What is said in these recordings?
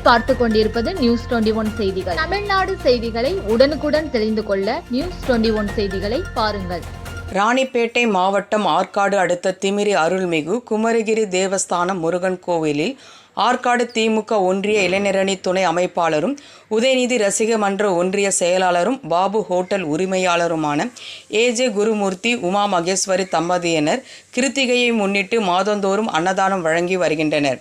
நீங்கள் பார்த்து கொண்டிருப்பது நியூஸ் 21 செய்திகள். தமிழ்நாடு செய்திகளை உடனுக்குடன் தெரிந்து கொள்ள நியூஸ் 21 செய்திகளை பாருங்கள். ராணிப்பேட்டை மாவட்டம் ஆற்காடு அடுத்த திமிரி அருள்மிகு குமரகிரி தேவஸ்தானம் முருகன் கோவிலில் ஆற்காடு திமுக ஒன்றிய இளைஞரணி துணை அமைப்பாளரும் உதயநிதி ரசிக மன்ற ஒன்றிய செயலாளரும் பாபு ஹோட்டல் உரிமையாளருமான ஏஜே குருமூர்த்தி உமா மகேஸ்வரி தம்பதியினர் கிருத்திகையை முன்னிட்டு மாதந்தோறும் அன்னதானம் வழங்கி வருகின்றனர்.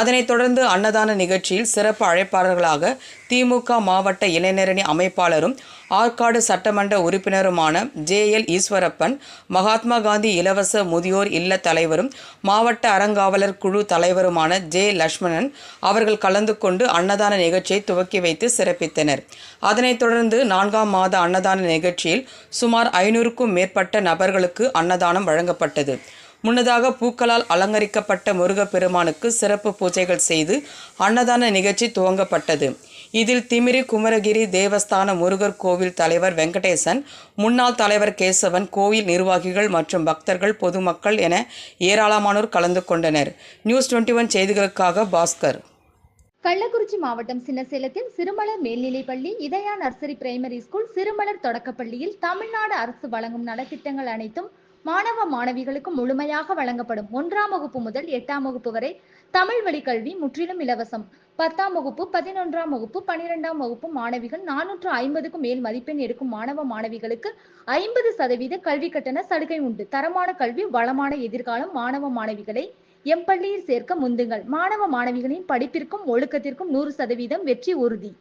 அதனைத் தொடர்ந்து அன்னதான நிகழ்ச்சியில் சிறப்பு அழைப்பாளர்களாக திமுக மாவட்ட இளைஞரணி அமைப்பாளரும் ஆற்காடு சட்டமன்ற உறுப்பினருமான JL ஈஸ்வரப்பன், மகாத்மா காந்தி இலவச முதியோர் இல்ல தலைவரும் மாவட்ட அறங்காவலர் குழு தலைவருமான J லட்சுமணன் அவர்கள் கலந்து கொண்டு அன்னதான நிகழ்ச்சியை துவக்கி வைத்து சிறப்பித்தனர். அதனைத் தொடர்ந்து 4ஆம் மாத அன்னதான நிகழ்ச்சியில் சுமார் 500க்கும் மேற்பட்ட நபர்களுக்கு அன்னதானம் வழங்கப்பட்டது. முன்னதாக பூக்களால் அலங்கரிக்கப்பட்ட முருகப்பெருமானுக்கு சிறப்பு பூஜைகள் செய்து அன்னதான நிகழ்ச்சி துவங்கப்பட்டது. இதில் திமிரி குமரகிரி தேவஸ்தான முருகர் கோவில் தலைவர் வெங்கடேசன், முன்னாள் தலைவர் கேசவன், கோவில் நிர்வாகிகள் மற்றும் பக்தர்கள், பொதுமக்கள் என ஏராளமானோர் கலந்து கொண்டனர். நியூஸ் 21 செய்திகளுக்காக பாஸ்கர். கள்ளக்குறிச்சி மாவட்டம் சின்னசேலத்தில் சிறுமலர் மேல்நிலைப்பள்ளி, இதயா நர்சரி பிரைமரி ஸ்கூல், சிறுமலர் தொடக்கப்பள்ளியில் தமிழ்நாடு அரசு வழங்கும் நலத்திட்டங்கள் அனைத்தும் மாணவ மாணவிகளுக்கு முழுமையாக வழங்கப்படும். 1ஆம் வகுப்பு முதல் 8ஆம் வகுப்பு வரை தமிழ் வழி கல்வி முற்றிலும் இலவசம். 10ஆம் வகுப்பு, 11ஆம் வகுப்பு, 12ஆம் வகுப்பு மாணவிகள் 450க்கும் மேல் மதிப்பெண் எடுக்கும் மாணவ மாணவிகளுக்கு 50% கல்வி கட்டண சலுகை உண்டு. தரமான கல்வி, வளமான எதிர்காலம். மாணவ மாணவிகளை எம் பள்ளியில் சேர்க்க முந்துங்கள். மாணவ மாணவிகளின் படிப்பிற்கும் ஒழுக்கத்திற்கும் 100% வெற்றி உறுதி.